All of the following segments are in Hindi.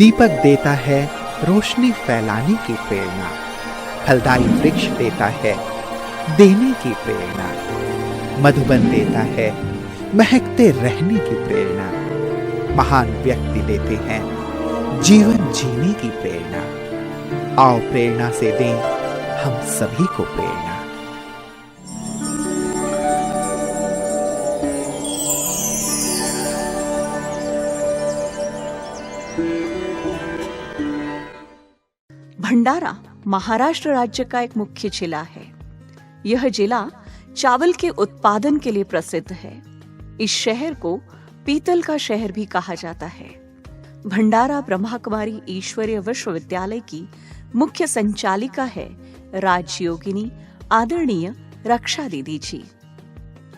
दीपक देता है रोशनी फैलाने की प्रेरणा, फलदायी वृक्ष देता है देने की प्रेरणा, मधुबन देता है महकते रहने की प्रेरणा, महान व्यक्ति देते हैं जीवन जीने की प्रेरणा। आओ प्रेरणा से दें हम सभी को प्रेरणा। भंडारा महाराष्ट्र राज्य का एक मुख्य जिला है। यह जिला चावल के उत्पादन के लिए प्रसिद्ध है। इस शहर को पीतल का शहर भी कहा जाता है। भंडारा ब्रह्मा कुमारी ईश्वरीय विश्वविद्यालय की मुख्य संचालिका है राजयोगिनी आदरणीय रक्षा दीदी जी।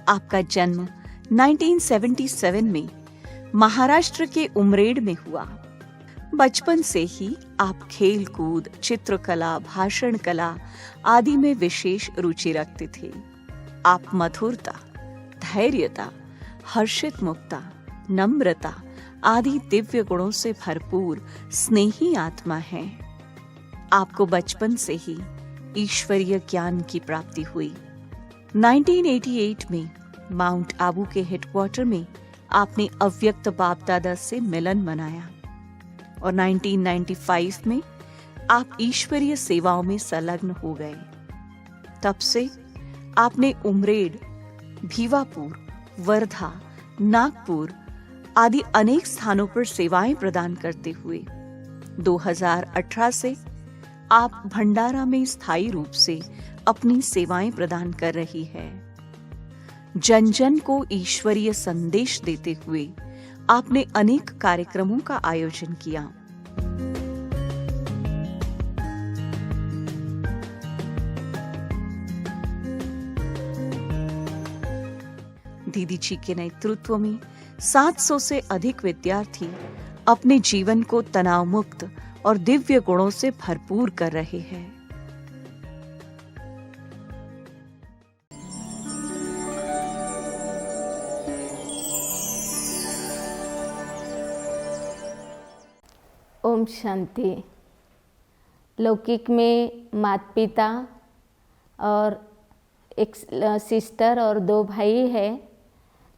आपका जन्म 1977 में महाराष्ट्र के उमरेड में हुआ। बचपन से ही आप खेल कूद, चित्रकला, भाषण कला आदि में विशेष रुचि रखते थे। आप मधुरता, धैर्यता, हर्षित मुक्ता, नम्रता आदि दिव्य गुणों से भरपूर स्नेही आत्मा हैं। आपको बचपन से ही ईश्वरीय ज्ञान की प्राप्ति हुई। 1988 में माउंट आबू के हेडक्वार्टर में आपने अव्यक्त बाप दादा से मिलन मनाया और 1995 में आप ईश्वरीय सेवाओं में संलग्न हो गए। तब से आपने उमरेड, भीवापुर, वर्धा, नागपुर आदि अनेक स्थानों पर सेवाएं प्रदान करते हुए 2018 से आप भंडारा में स्थायी रूप से अपनी सेवाएं प्रदान कर रही है। जन जन को ईश्वरीय संदेश देते हुए आपने अनेक कार्यक्रमों का आयोजन किया। दीदी जी के नेतृत्व में 700 से अधिक विद्यार्थी अपने जीवन को तनाव मुक्त और दिव्य गुणों से भरपूर कर रहे हैं। ओम शांति। लौकिक में माता पिता और एक सिस्टर और 2 भाई है।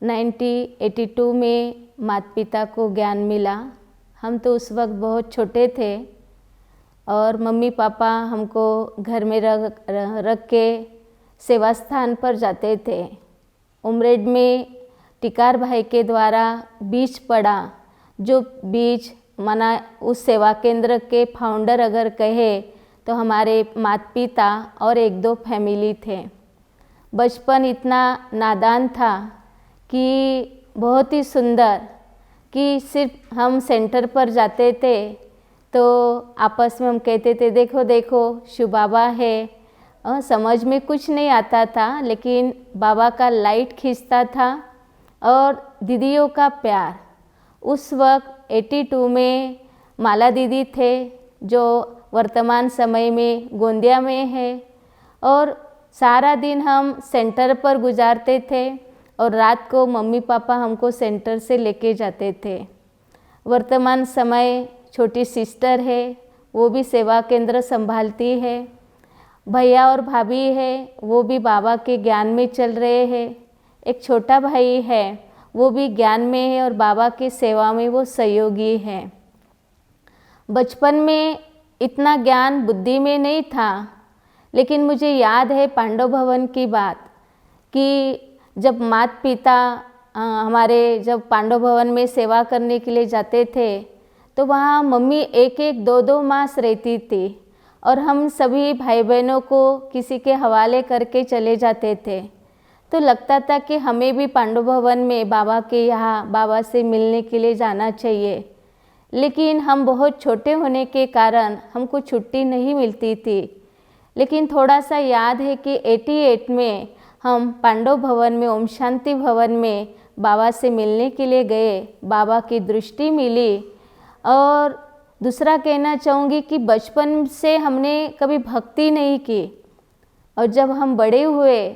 1982 में माता पिता को ज्ञान मिला। हम तो उस वक्त बहुत छोटे थे और मम्मी पापा हमको घर में रख के सेवा स्थान पर जाते थे। उमरेड में टिकार भाई के द्वारा बीज पड़ा, जो बीज माना उस सेवा केंद्र के फाउंडर अगर कहे तो हमारे माता पिता और 1-2 फैमिली थे। बचपन इतना नादान था कि बहुत ही सुंदर कि सिर्फ हम सेंटर पर जाते थे तो आपस में हम कहते थे देखो देखो शिव बाबा है। समझ में कुछ नहीं आता था, लेकिन बाबा का लाइट खींचता था और दीदियों का प्यार। उस वक्त 82 में माला दीदी थे जो वर्तमान समय में गोंदिया में है, और सारा दिन हम सेंटर पर गुजारते थे और रात को मम्मी पापा हमको सेंटर से लेके जाते थे। वर्तमान समय छोटी सिस्टर है, वो भी सेवा केंद्र संभालती है। भैया और भाभी है, वो भी बाबा के ज्ञान में चल रहे हैं। एक छोटा भाई है, वो भी ज्ञान में है और बाबा की सेवा में वो सहयोगी है। बचपन में इतना ज्ञान बुद्धि में नहीं था, लेकिन मुझे याद है पांडव भवन की बात कि जब माता पिता हमारे जब पांडव भवन में सेवा करने के लिए जाते थे तो वहाँ मम्मी 1-1, 2-2 मास रहती थी और हम सभी भाई बहनों को किसी के हवाले करके चले जाते थे। तो लगता था कि हमें भी पांडव भवन में बाबा के यहाँ बाबा से मिलने के लिए जाना चाहिए, लेकिन हम बहुत छोटे होने के कारण हमको छुट्टी नहीं मिलती थी। लेकिन थोड़ा सा याद है कि 88 में हम पांडव भवन में, ओम शांति भवन में बाबा से मिलने के लिए गए। बाबा की दृष्टि मिली। और दूसरा कहना चाहूँगी कि बचपन से हमने कभी भक्ति नहीं की, और जब हम बड़े हुए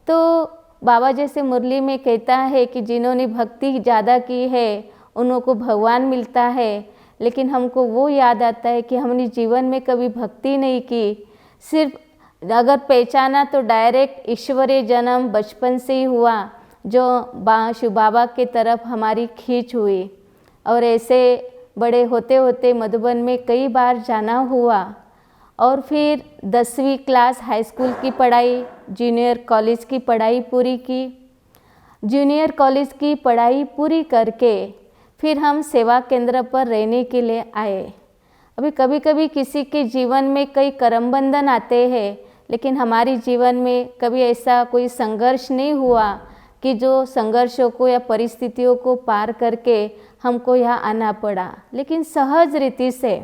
तो बाबा जैसे मुरली में कहता है कि जिन्होंने भक्ति ज़्यादा की है उनको भगवान मिलता है, लेकिन हमको वो याद आता है कि हमने जीवन में कभी भक्ति नहीं की। सिर्फ अगर पहचाना तो डायरेक्ट ईश्वरीय जन्म बचपन से ही हुआ, जो शिव बाबा के तरफ हमारी खींच हुई। और ऐसे बड़े होते होते मधुबन में कई बार जाना हुआ। और फिर 10वीं क्लास हाई स्कूल की पढ़ाई, जूनियर कॉलेज की पढ़ाई पूरी की। जूनियर कॉलेज की पढ़ाई पूरी करके फिर हम सेवा केंद्र पर रहने के लिए आए। अभी कभी कभी किसी के जीवन में कई करम बंधन आते हैं, लेकिन हमारे जीवन में कभी ऐसा कोई संघर्ष नहीं हुआ कि जो संघर्षों को या परिस्थितियों को पार करके हमको यहाँ आना पड़ा। लेकिन सहज रीति से,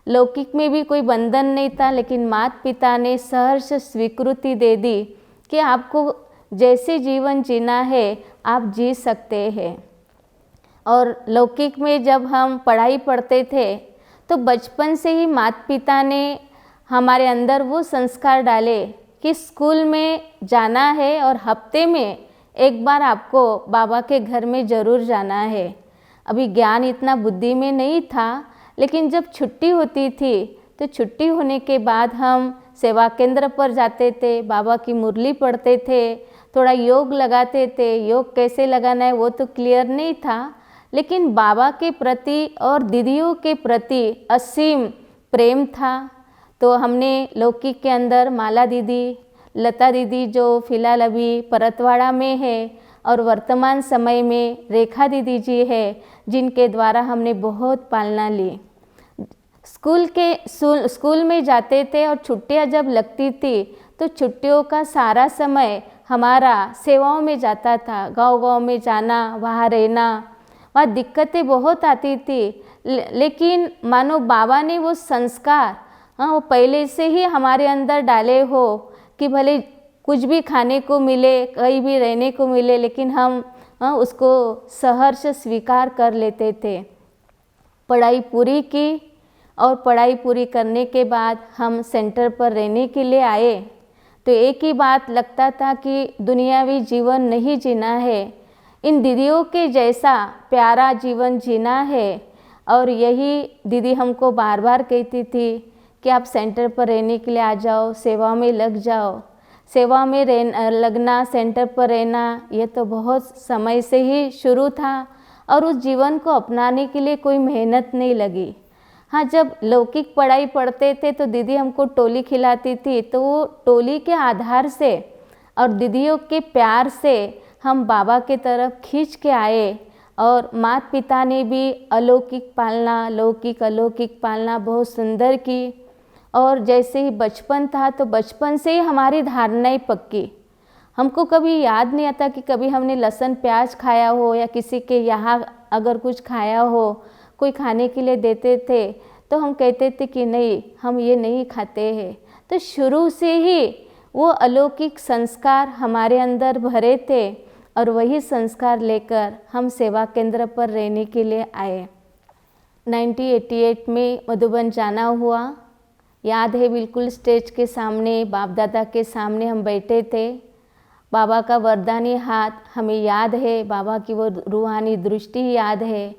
लौकिक में भी कोई बंधन नहीं था, लेकिन माता पिता ने सहर्ष स्वीकृति दे दी कि आपको जैसे जीवन जीना है आप जी सकते हैं। और लौकिक में जब हम पढ़ाई पढ़ते थे तो बचपन से ही माता पिता ने हमारे अंदर वो संस्कार डाले कि स्कूल में जाना है और हफ्ते में एक बार आपको बाबा के घर में ज़रूर जाना है। अभी ज्ञान इतना बुद्धि में नहीं था, लेकिन जब छुट्टी होती थी तो छुट्टी होने के बाद हम सेवा केंद्र पर जाते थे, बाबा की मुरली पढ़ते थे, थोड़ा योग लगाते थे। योग कैसे लगाना है वो तो क्लियर नहीं था, लेकिन बाबा के प्रति और दीदियों के प्रति असीम प्रेम था। तो हमने लौकिक के अंदर माला दीदी, लता दीदी जो फिलहाल अभी परतवाड़ा में है, और वर्तमान समय में रेखा दीदी जी है, जिनके द्वारा हमने बहुत पालना ली। स्कूल में जाते थे और छुट्टियां जब लगती थी तो छुट्टियों का सारा समय हमारा सेवाओं में जाता था। गांव-गांव में जाना, वहाँ रहना, वहाँ दिक्कतें बहुत आती थी, लेकिन मानो बाबा ने वो संस्कार वो पहले से ही हमारे अंदर डाले हो कि भले कुछ भी खाने को मिले, कहीं भी रहने को मिले, लेकिन हम उसको सहर्ष स्वीकार कर लेते थे। पढ़ाई पूरी की और पढ़ाई पूरी करने के बाद हम सेंटर पर रहने के लिए आए तो एक ही बात लगता था कि दुनियावी जीवन नहीं जीना है, इन दीदियों के जैसा प्यारा जीवन जीना है। और यही दीदी हमको बार बार कहती थी कि आप सेंटर पर रहने के लिए आ जाओ, सेवा में लग जाओ। सेवा में लगना, सेंटर पर रहना, ये तो बहुत समय से ही शुरू था और उस जीवन को अपनाने के लिए कोई मेहनत नहीं लगी। हाँ, जब लौकिक पढ़ाई पढ़ते थे तो दीदी हमको टोली खिलाती थी, तो वो टोली के आधार से और दीदियों के प्यार से हम बाबा के तरफ खींच के आए। और माता पिता ने भी अलौकिक पालना, लौकिक अलौकिक पालना बहुत सुंदर की। और जैसे ही बचपन था तो बचपन से ही हमारी धारणाएं पक्की। हमको कभी याद नहीं आता कि कभी हमने लहसुन प्याज खाया हो या किसी के यहाँ अगर कुछ खाया हो, कोई खाने के लिए देते थे तो हम कहते थे कि नहीं, हम ये नहीं खाते हैं। तो शुरू से ही वो अलौकिक संस्कार हमारे अंदर भरे थे और वही संस्कार लेकर हम सेवा केंद्र पर रहने के लिए आए। 1988 में मधुबन जाना हुआ। याद है बिल्कुल, स्टेज के सामने, बाप दादा के सामने हम बैठे थे। बाबा का वरदानी हाथ हमें याद है, बाबा की वो रूहानी दृष्टि याद है।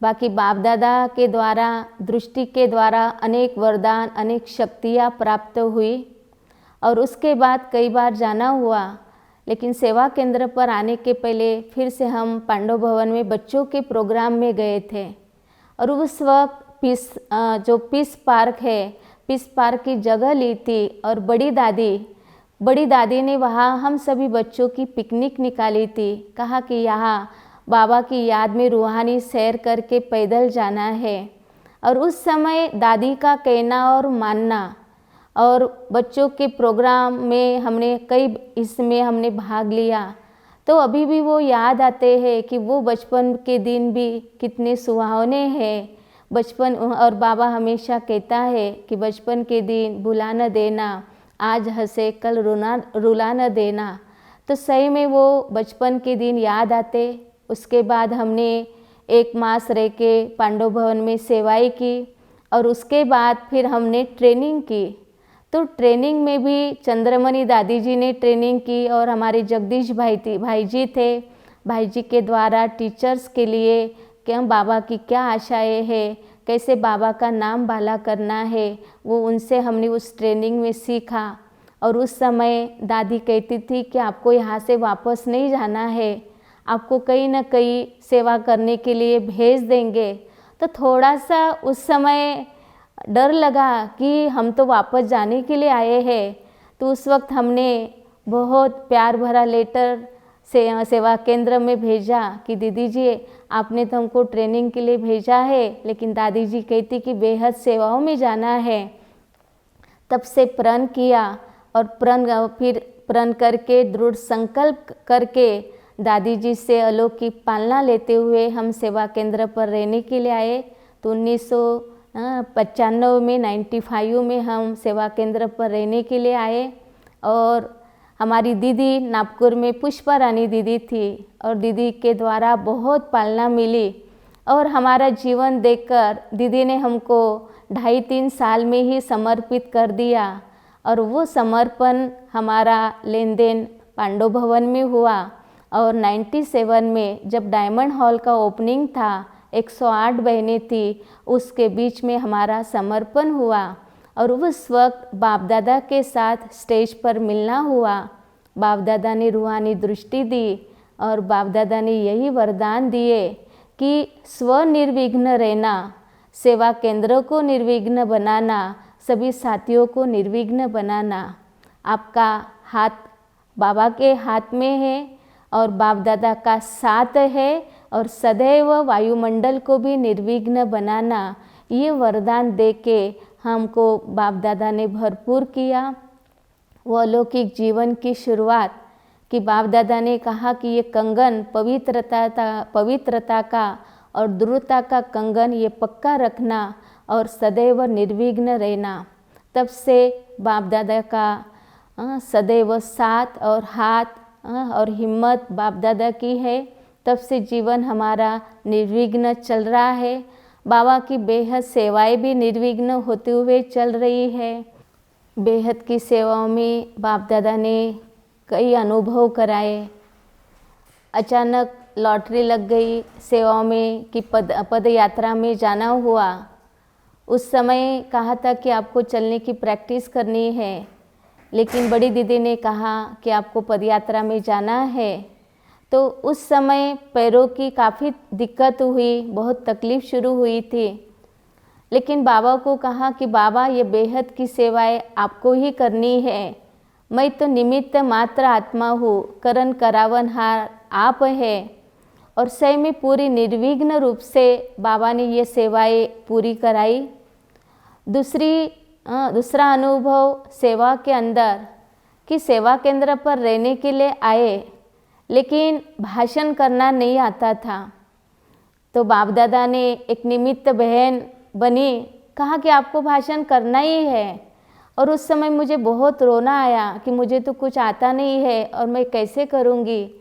बाकी बाप दादा के द्वारा, दृष्टि के द्वारा अनेक वरदान, अनेक शक्तियाँ प्राप्त हुई। और उसके बाद कई बार जाना हुआ, लेकिन सेवा केंद्र पर आने के पहले फिर से हम पांडव भवन में बच्चों के प्रोग्राम में गए थे। और उस वक्त पीस पार्क है, पीस पार्क की जगह ली थी और बड़ी दादी ने वहाँ हम सभी बच्चों की पिकनिक निकाली थी। कहा कि यहाँ बाबा की याद में रूहानी सैर करके पैदल जाना है। और उस समय दादी का कहना और मानना, और बच्चों के प्रोग्राम में हमने भाग लिया। तो अभी भी वो याद आते हैं कि वो बचपन के दिन भी कितने सुहावने हैं। बचपन, और बाबा हमेशा कहता है कि बचपन के दिन भुला न देना, आज हंसे कल रुला न देना। तो सही में वो बचपन के दिन याद आते। उसके बाद हमने 1 मास रह के पांडव भवन में सेवाएं की और उसके बाद फिर हमने ट्रेनिंग की। तो ट्रेनिंग में भी चंद्रमणि दादी जी ने ट्रेनिंग की और हमारे जगदीश भाई जी थे। भाई जी के द्वारा टीचर्स के लिए कि हम बाबा की क्या आशाएं हैं, कैसे बाबा का नाम बाला करना है, वो उनसे हमने उस ट्रेनिंग में सीखा। और उस समय दादी कहती थी कि आपको यहाँ से वापस नहीं जाना है, आपको कहीं ना कहीं सेवा करने के लिए भेज देंगे। तो थोड़ा सा उस समय डर लगा कि हम तो वापस जाने के लिए आए हैं। तो उस वक्त हमने बहुत प्यार भरा लेटर से सेवा केंद्र में भेजा कि दीदी जी आपने तो हमको ट्रेनिंग के लिए भेजा है, लेकिन दादी जी कहती कि बेहद सेवाओं में जाना है। तब से प्रण किया और फिर प्रण करके दृढ़ संकल्प करके दादी जी से अलौकिक पालना लेते हुए हम सेवा केंद्र पर रहने के लिए आए। तो 1995 में 95 में हम सेवा केंद्र पर रहने के लिए आए। और हमारी दीदी नागपुर में पुष्पा रानी दीदी थी और दीदी के द्वारा बहुत पालना मिली। और हमारा जीवन देखकर दीदी ने हमको 2.5-3 साल में ही समर्पित कर दिया। और वो समर्पण हमारा लेन देन पांडव भवन में हुआ। और 97 में जब डायमंड हॉल का ओपनिंग था, 108 बहनें थी, उसके बीच में हमारा समर्पण हुआ। और उस वक्त बाप दादा के साथ स्टेज पर मिलना हुआ। बाप दादा ने रूहानी दृष्टि दी और बाप दादा ने यही वरदान दिए कि स्वनिर्विघ्न रहना, सेवा केंद्र को निर्विघ्न बनाना, सभी साथियों को निर्विघ्न बनाना। आपका हाथ बाबा के हाथ में है और बाप दादा का साथ है। और सदैव वायुमंडल को भी निर्विघ्न बनाना, ये वरदान देके हमको बाप दादा ने भरपूर किया। वो अलौकिक जीवन की शुरुआत कि बाप दादा ने कहा कि ये कंगन पवित्रता का और दृढ़ता का कंगन ये पक्का रखना और सदैव निर्विघ्न रहना। तब से बाप दादा का सदैव साथ और हाथ और हिम्मत बाप दादा की है। तब से जीवन हमारा निर्विघ्न चल रहा है। बाबा की बेहद सेवाएं भी निर्विघ्न होते हुए चल रही है। बेहद की सेवाओं में बाप दादा ने कई अनुभव कराए। अचानक लॉटरी लग गई सेवाओं में कि पद यात्रा में जाना हुआ। उस समय कहा था कि आपको चलने की प्रैक्टिस करनी है, लेकिन बड़ी दीदी ने कहा कि आपको पद यात्रा में जाना है। तो उस समय पैरों की काफ़ी दिक्कत हुई, बहुत तकलीफ़ शुरू हुई थी। लेकिन बाबा को कहा कि बाबा ये बेहद की सेवाएं आपको ही करनी है, मैं तो निमित्त मात्र आत्मा हूँ, करण करावनहार आप है। और सही में पूरी निर्विघ्न रूप से बाबा ने ये सेवाएं पूरी कराई। दूसरा अनुभव सेवा के अंदर कि सेवा केंद्र पर रहने के लिए आए, लेकिन भाषण करना नहीं आता था। तो बाप दादा ने एक निमित्त बहन बनी, कहा कि आपको भाषण करना ही है। और उस समय मुझे बहुत रोना आया कि मुझे तो कुछ आता नहीं है और मैं कैसे करूँगी।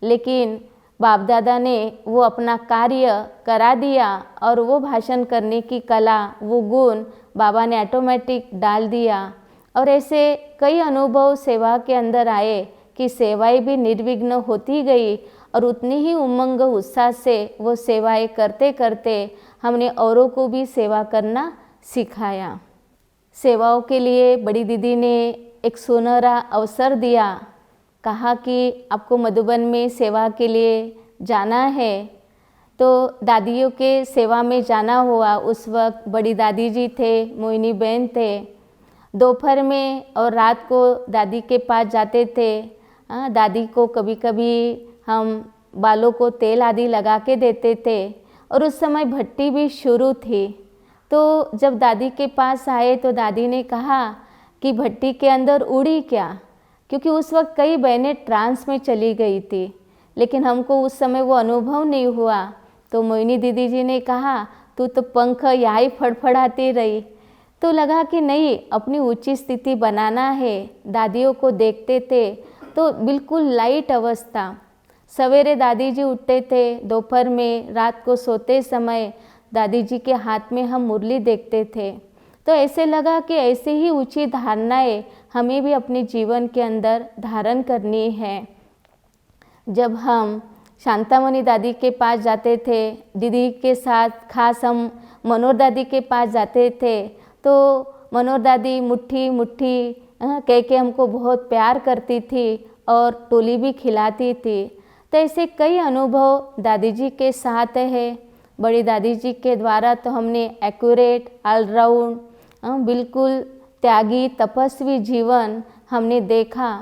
लेकिन बाप दादा ने वो अपना कार्य करा दिया और वो भाषण करने की कला, वो गुण बाबा ने ऑटोमेटिक डाल दिया। और ऐसे कई अनुभव सेवा के अंदर आए कि सेवाएं भी निर्विघ्न होती गई और उतनी ही उमंग उत्साह से वो सेवाएं करते करते हमने औरों को भी सेवा करना सिखाया। सेवाओं के लिए बड़ी दीदी ने एक सुनहरा अवसर दिया। कहा कि आपको मधुबन में सेवा के लिए जाना है। तो दादियों के सेवा में जाना हुआ। उस वक्त बड़ी दादी जी थे, मोहिनी बहन थे। दोपहर में और रात को दादी के पास जाते थे। दादी को कभी कभी हम बालों को तेल आदि लगा के देते थे। और उस समय भट्टी भी शुरू थी। तो जब दादी के पास आए तो दादी ने कहा कि भट्टी के अंदर उड़ी क्या, क्योंकि उस वक्त कई बहनें ट्रांस में चली गई थी, लेकिन हमको उस समय वो अनुभव नहीं हुआ। तो मोहिनी दीदी जी ने कहा तू तो पंख यहाँ ही फड़फड़ाती रही। तो लगा कि नहीं, अपनी ऊंची स्थिति बनाना है। दादियों को देखते थे तो बिल्कुल लाइट अवस्था। सवेरे दादी जी उठते थे, दोपहर में, रात को सोते समय दादी जी के हाथ में हम मुरली देखते थे। तो ऐसे लगा कि ऐसे ही ऊंची धारणाएं हमें भी अपने जीवन के अंदर धारण करनी है। जब हम शांतामणि दादी के पास जाते थे, दीदी के साथ खास हम मनोहर दादी के पास जाते थे तो मनोहर दादी मुट्ठी मुट्ठी कह के हमको बहुत प्यार करती थी और टोली भी खिलाती थी। तो ऐसे कई अनुभव दादी जी के साथ है। बड़ी दादी जी के द्वारा तो हमने एक्यूरेट, ऑलराउंड, बिल्कुल त्यागी तपस्वी जीवन हमने देखा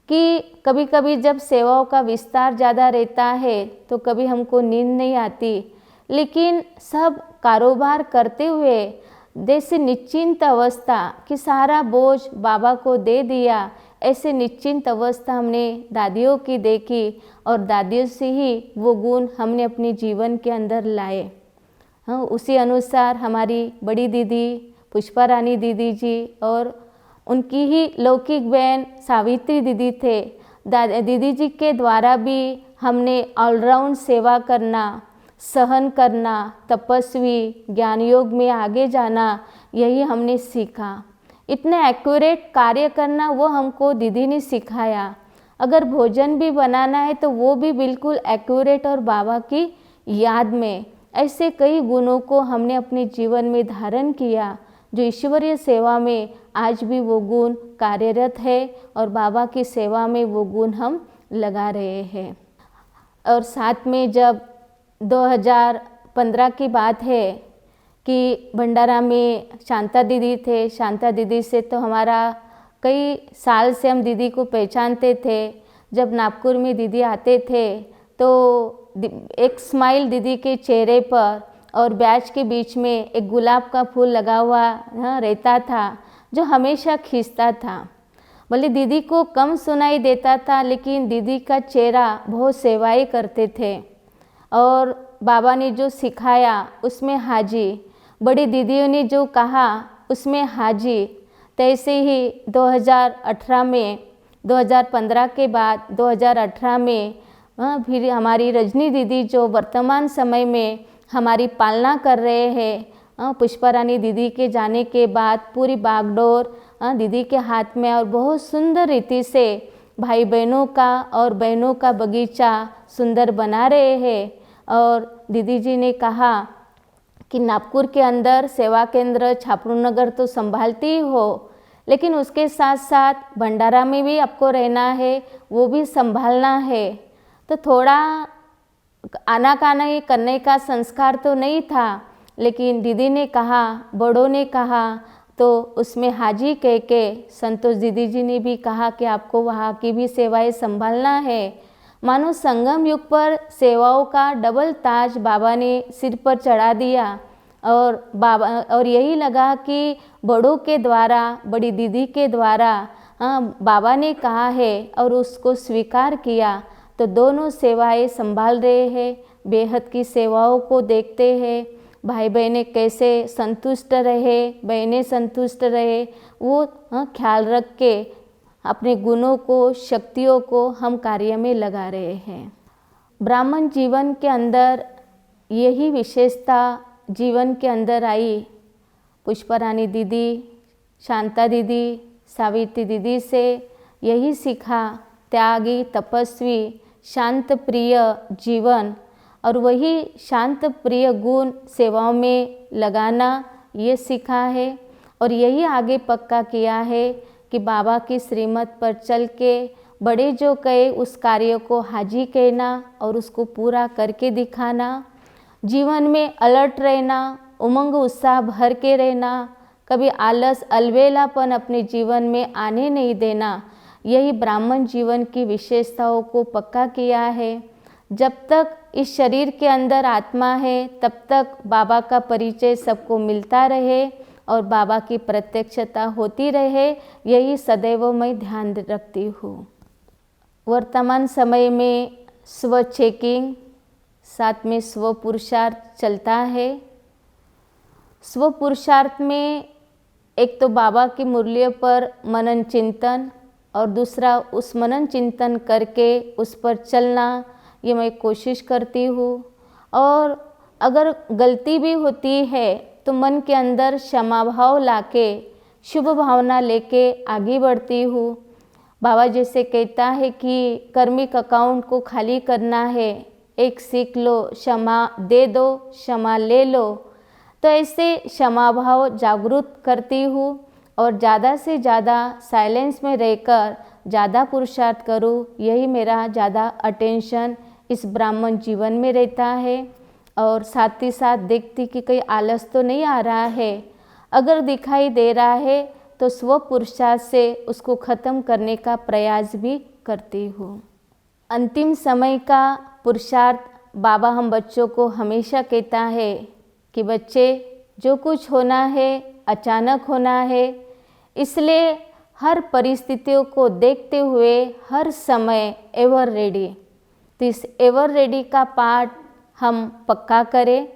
कि कभी कभी जब सेवाओं का विस्तार ज़्यादा रहता है तो कभी हमको नींद नहीं आती, लेकिन सब कारोबार करते हुए जैसे निश्चिंत अवस्था कि सारा बोझ बाबा को दे दिया, ऐसे निश्चिंत अवस्था हमने दादियों की देखी और दादियों से ही वो गुण हमने अपने जीवन के अंदर लाए। हाँ, उसी अनुसार हमारी बड़ी दीदी पुष्पा रानी दीदी जी और उनकी ही लौकिक बहन सावित्री दीदी थे। दीदी जी के द्वारा भी हमने ऑलराउंड सेवा करना, सहन करना, तपस्वी ज्ञान योग में आगे जाना, यही हमने सीखा। इतने एक्यूरेट कार्य करना वो हमको दीदी ने सिखाया। अगर भोजन भी बनाना है तो वो भी बिल्कुल एक्यूरेट और बाबा की याद में। ऐसे कई गुणों को हमने अपने जीवन में धारण किया जो ईश्वरीय सेवा में आज भी वो गुण कार्यरत है और बाबा की सेवा में वो गुण हम लगा रहे हैं। और साथ में जब 2015 की बात है कि भंडारा में शांता दीदी थे। शांता दीदी से तो हमारा कई साल से हम दीदी को पहचानते थे। जब नागपुर में दीदी आते थे तो एक स्माइल दीदी के चेहरे पर और बैच के बीच में एक गुलाब का फूल लगा हुआ रहता था जो हमेशा खींचता था। भले दीदी को कम सुनाई देता था लेकिन दीदी का चेहरा बहुत सेवाएं करते थे और बाबा ने जो सिखाया उसमें हाजी, बड़ी दीदियों ने जो कहा उसमें हाजी। तैसे ही 2018 में 2015 के बाद 2018 में फिर हमारी रजनी दीदी जो वर्तमान समय में हमारी पालना कर रहे हैं, पुष्पा रानी दीदी के जाने के बाद पूरी बागडोर दीदी के हाथ में और बहुत सुंदर रीति से भाई बहनों का और बहनों का बगीचा सुंदर बना रहे हैं। और दीदी जी ने कहा कि नागपुर के अंदर सेवा केंद्र छापरू नगर तो संभालती ही हो, लेकिन उसके साथ साथ भंडारा में भी आपको रहना है, वो भी संभालना है। तो थोड़ा आनाकानी करने का संस्कार तो नहीं था, लेकिन दीदी ने कहा, बड़ों ने कहा तो उसमें हाजी कह के संतोष दीदी जी ने भी कहा कि आपको वहाँ की भी सेवाएं संभालना है। मानो संगम युग पर सेवाओं का डबल ताज बाबा ने सिर पर चढ़ा दिया और यही लगा कि बड़ों के द्वारा, बड़ी दीदी के द्वारा बाबा ने कहा है और उसको स्वीकार किया तो दोनों सेवाएं संभाल रहे हैं। बेहद की सेवाओं को देखते हैं, भाई बहनें कैसे संतुष्ट रहे, बहनें संतुष्ट रहे, वो ख्याल रख के अपने गुणों को, शक्तियों को हम कार्य में लगा रहे हैं। ब्राह्मण जीवन के अंदर यही विशेषता जीवन के अंदर आई। पुष्पा रानी दीदी, शांता दीदी, सावित्री दीदी से यही सीखा, त्यागी, तपस्वी, शांत प्रिय जीवन और वही शांत प्रिय गुण सेवाओं में लगाना ये सीखा है और यही आगे पक्का किया है कि बाबा की श्रीमत पर चल के बड़े जो कहे उस कार्य को हाजी कहना और उसको पूरा करके दिखाना, जीवन में अलर्ट रहना, उमंग उत्साह भर के रहना, कभी आलस अलबेलापन अपने जीवन में आने नहीं देना, यही ब्राह्मण जीवन की विशेषताओं को पक्का किया है। जब तक इस शरीर के अंदर आत्मा है तब तक बाबा का परिचय सबको मिलता रहे और बाबा की प्रत्यक्षता होती रहे, यही सदैव मैं ध्यान रखती हूँ। वर्तमान समय में स्व चेकिंग साथ में स्व पुरुषार्थ चलता है। स्व पुरुषार्थ में एक तो बाबा की मुरलियों पर मनन चिंतन और दूसरा उस मनन चिंतन करके उस पर चलना, ये मैं कोशिश करती हूँ। और अगर गलती भी होती है तो मन के अंदर क्षमा भाव लाके शुभ भावना लेके आगे बढ़ती हूँ। बाबा जैसे कहता है कि कर्मिक अकाउंट को खाली करना है, एक सीख लो, क्षमा दे दो, क्षमा ले लो। तो ऐसे क्षमा भाव जागरूक करती हूँ और ज़्यादा से ज़्यादा साइलेंस में रहकर ज़्यादा पुरुषार्थ करूँ, यही मेरा ज़्यादा अटेंशन इस ब्राह्मण जीवन में रहता है। और साथ ही साथ देखती कि कहीं आलस तो नहीं आ रहा है, अगर दिखाई दे रहा है तो स्व पुरुषार्थ से उसको ख़त्म करने का प्रयास भी करती हूँ। अंतिम समय का पुरुषार्थ बाबा हम बच्चों को हमेशा कहता है कि बच्चे, जो कुछ होना है अचानक होना है, इसलिए हर परिस्थितियों को देखते हुए हर समय एवर रेडी। तो इस एवर रेडी का पाठ हम पक्का करें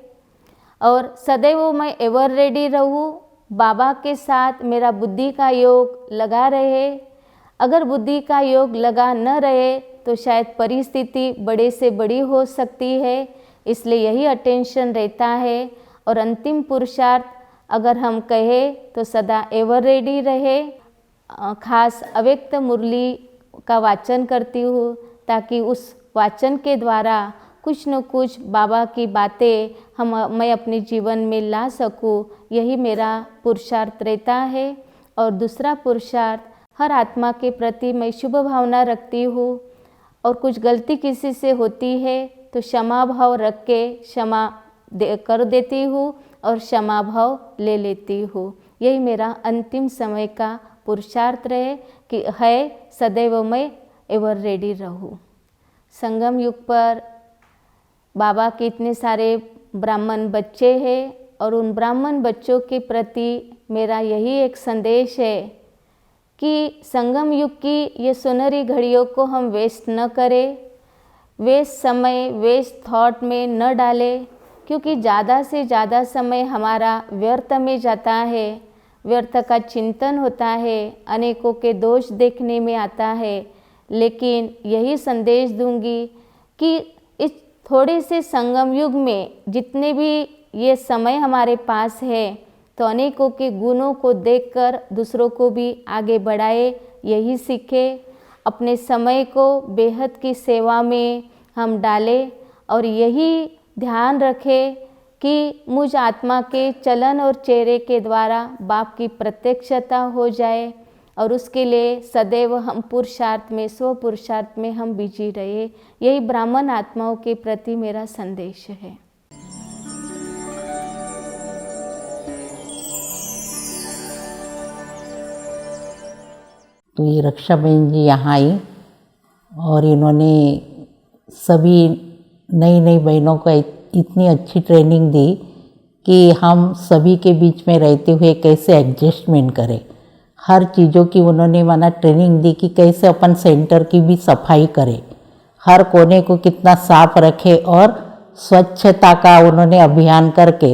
और सदैव मैं एवर रेडी रहूँ। बाबा के साथ मेरा बुद्धि का योग लगा रहे। अगर बुद्धि का योग लगा न रहे तो शायद परिस्थिति बड़े से बड़ी हो सकती है, इसलिए यही अटेंशन रहता है। और अंतिम पुरुषार्थ अगर हम कहें तो सदा एवर रेडी रहे। खास अव्यक्त मुरली का वाचन करती हूँ ताकि उस वाचन के द्वारा कुछ न कुछ बाबा की बातें मैं अपने जीवन में ला सकूँ, यही मेरा पुरुषार्थ रहता है। और दूसरा पुरुषार्थ, हर आत्मा के प्रति मैं शुभ भावना रखती हूँ और कुछ गलती किसी से होती है तो क्षमा भाव रख के क्षमा कर देती हूँ और क्षमा भाव ले लेती हूँ। यही मेरा अंतिम समय का पुरुषार्थ रहे कि है सदैव मैं एवर रेडी रहूँ। संगम युग पर बाबा के इतने सारे ब्राह्मण बच्चे हैं और उन ब्राह्मण बच्चों के प्रति मेरा यही एक संदेश है कि संगम युग की ये सुनहरी घड़ियों को हम वेस्ट न करें, वेस्ट समय वेस्ट थॉट में न डालें, क्योंकि ज़्यादा से ज़्यादा समय हमारा व्यर्थ में जाता है। व्यर्थ का चिंतन होता है, अनेकों के दोष देखने में आता है। लेकिन यही संदेश दूंगी कि इस थोड़े से संगम युग में जितने भी ये समय हमारे पास है तो अनेकों के गुणों को देखकर दूसरों को भी आगे बढ़ाए, यही सीखे। अपने समय को बेहद की सेवा में हम डालें और यही ध्यान रखें कि मुझ आत्मा के चलन और चेहरे के द्वारा बाप की प्रत्यक्षता हो जाए और उसके लिए सदैव हम पुरुषार्थ में स्व पुरुषार्थ में हम बिजी रहे। यही ब्राह्मण आत्माओं के प्रति मेरा संदेश है। तो ये रक्षा बहन जी यहाँ आई और इन्होंने सभी नई नई बहनों को इतनी अच्छी ट्रेनिंग दी कि हम सभी के बीच में रहते हुए कैसे एडजस्टमेंट करें। हर चीज़ों की उन्होंने माना ट्रेनिंग दी कि कैसे अपन सेंटर की भी सफाई करें, हर कोने को कितना साफ रखें और स्वच्छता का उन्होंने अभियान करके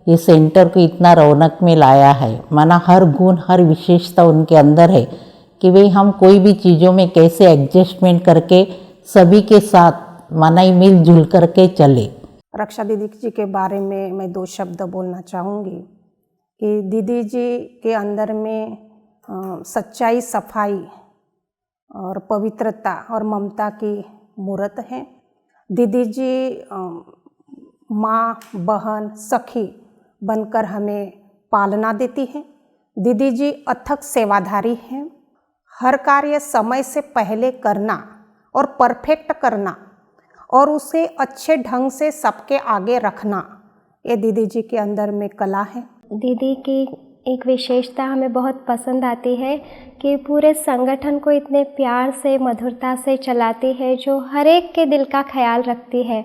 ये सेंटर को इतना रौनक में लाया है। माना हर गुण हर विशेषता उनके अंदर है कि भाई हम कोई भी चीज़ों में कैसे एडजस्टमेंट करके सभी के साथ माना ही मिलजुल करके चले। रक्षा दीदी जी के बारे में मैं 2 शब्द बोलना चाहूँगी कि दीदी जी के अंदर में सच्चाई, सफाई और पवित्रता और ममता की मूर्त है। दीदी जी माँ, बहन, सखी बनकर हमें पालना देती हैं। दीदी जी अथक सेवाधारी हैं। हर कार्य समय से पहले करना और परफेक्ट करना और उसे अच्छे ढंग से सबके आगे रखना, ये दीदी जी के अंदर में कला है। दीदी की एक विशेषता हमें बहुत पसंद आती है कि पूरे संगठन को इतने प्यार से, मधुरता से चलाती है, जो हर एक के दिल का ख्याल रखती है।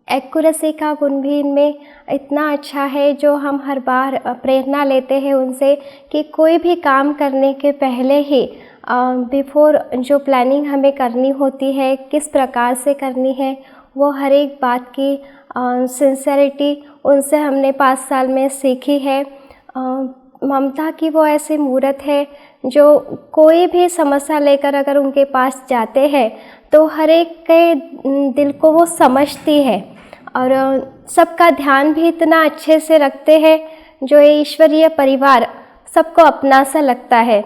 एक्यूरेसी का गुण भी इनमें इतना अच्छा है, जो हम हर बार प्रेरणा लेते हैं उनसे कि कोई भी काम करने के पहले ही बिफोर जो प्लानिंग हमें करनी होती है, किस प्रकार से करनी है, वो हर एक बात की सिंसेरिटी उनसे हमने 5 साल में सीखी है। ममता की वो ऐसी मूर्त है जो कोई भी समस्या लेकर अगर उनके पास जाते हैं तो हर एक के दिल को वो समझती है और सबका ध्यान भी इतना अच्छे से रखते हैं, जो ये ईश्वरीय परिवार सबको अपना सा लगता है।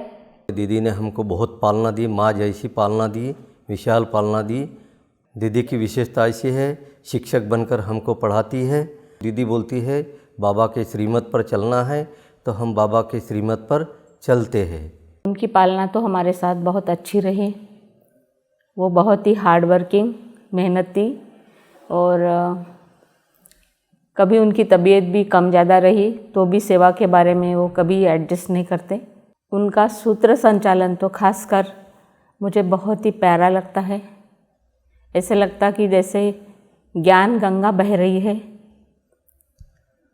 दीदी ने हमको बहुत पालना दी, माँ जैसी पालना दी, विशाल पालना दी। दीदी की विशेषता ऐसी है, शिक्षक बनकर हमको पढ़ाती है। दीदी बोलती है बाबा के श्रीमत पर चलना है तो हम बाबा के श्रीमत पर चलते हैं। उनकी पालना तो हमारे साथ बहुत अच्छी रही। वो बहुत ही हार्ड वर्किंग, मेहनती, और कभी उनकी तबीयत भी कम ज़्यादा रही तो भी सेवा के बारे में वो कभी एडजस्ट नहीं करते। उनका सूत्र संचालन तो खासकर मुझे बहुत ही प्यारा लगता है। ऐसे लगता कि जैसे ज्ञान गंगा बह रही है,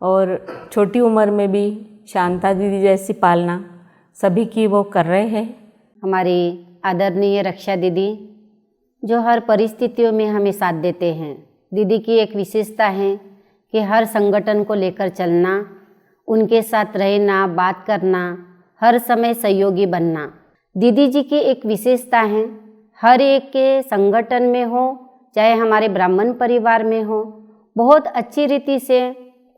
और छोटी उम्र में भी शांता दीदी जैसी पालना सभी की वो कर रहे हैं। हमारी आदरणीय रक्षा दीदी जो हर परिस्थितियों में हमें साथ देते हैं। दीदी की एक विशेषता है कि हर संगठन को लेकर चलना, उनके साथ रहना, बात करना, हर समय सहयोगी बनना। दीदी जी की एक विशेषता है, हर एक के संगठन में हो चाहे हमारे ब्राह्मण परिवार में हो, बहुत अच्छी रीति से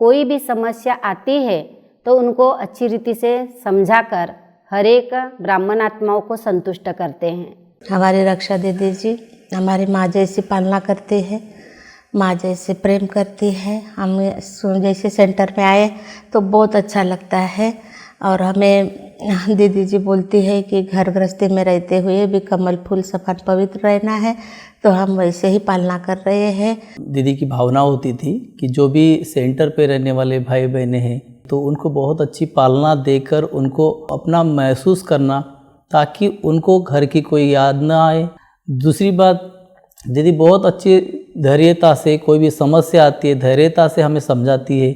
कोई भी समस्या आती है तो उनको अच्छी रीति से समझाकर हर एक ब्राह्मण आत्माओं को संतुष्ट करते हैं। हमारी रक्षा दीदी जी हमारी माँ जैसी पालना करती है, माँ जैसे प्रेम करती है। हम जैसे सेंटर में आए तो बहुत अच्छा लगता है, और हमें दीदी जी बोलती है कि घर गृहस्थी में रहते हुए भी कमल फूल समान पवित्र रहना है, तो हम वैसे ही पालना कर रहे हैं। दीदी की भावना होती थी कि जो भी सेंटर पे रहने वाले भाई बहनें हैं तो उनको बहुत अच्छी पालना देकर उनको अपना महसूस करना, ताकि उनको घर की कोई याद ना आए। दूसरी बात, दीदी बहुत अच्छी धैर्यता से कोई भी समस्या आती है, धैर्यता से हमें समझाती है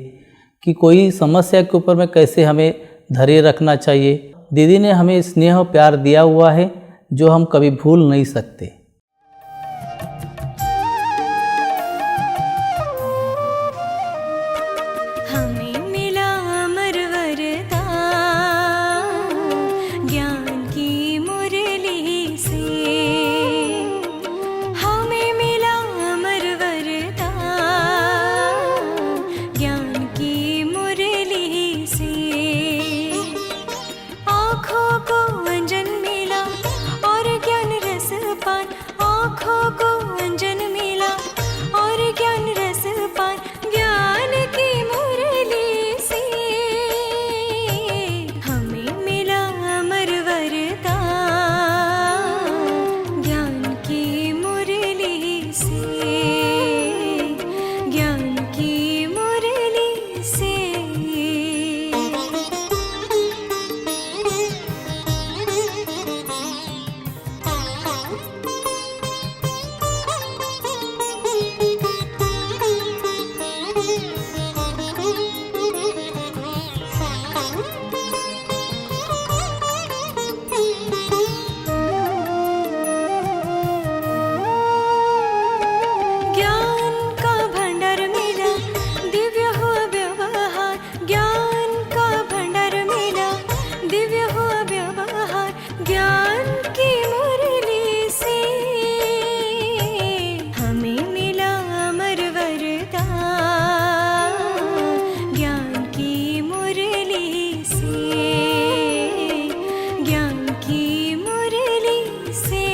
कि कोई समस्या के ऊपर में कैसे हमें धैर्य रखना चाहिए। दीदी ने हमें स्नेह प्यार दिया हुआ है जो हम कभी भूल नहीं सकते। हमें मिला अमर वरदान ज्ञान की मुरली से, हमें मिला अमर वरदान ज्ञान की मुरली से। आँखों को अंजन मिला और ज्ञान रस पान, आँखों को अंजन मिला और ज्ञान रस पान ज्ञान की मुरली से। हमें मिला अमर वरदान ज्ञान की मुरली से, ज्ञान की मुरली से। ज्ञान का भंडार मिला दिव्य हुआ व्यवहार, ज्ञान का भंडार मिला दिव्य हुआ व्यवहार ज्ञान की मुरली से। हमें मिला अमर वरदान ज्ञान की मुरली से, ज्ञान की मुरली से।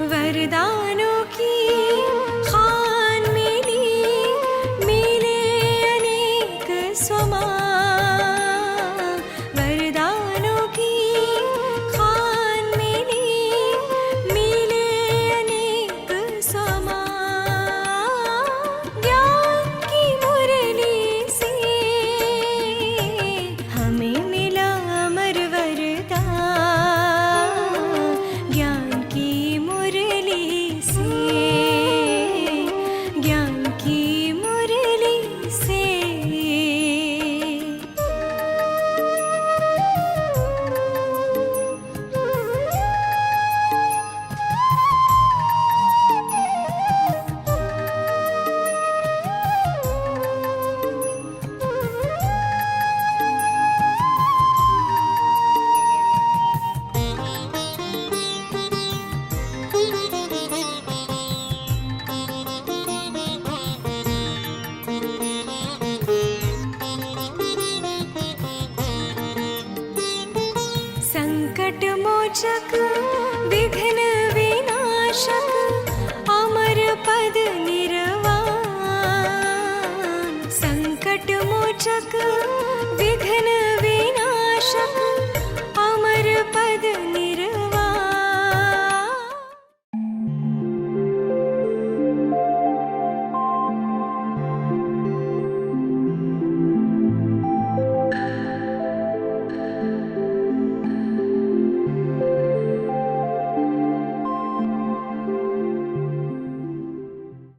वरदानों की खान मिली, मिले अनेक समान। वरदानों की खान मिली, मिले अनेक समान ज्ञान की मुरली से। हमें मिला अमर वरदान ज्ञान की मुरली चक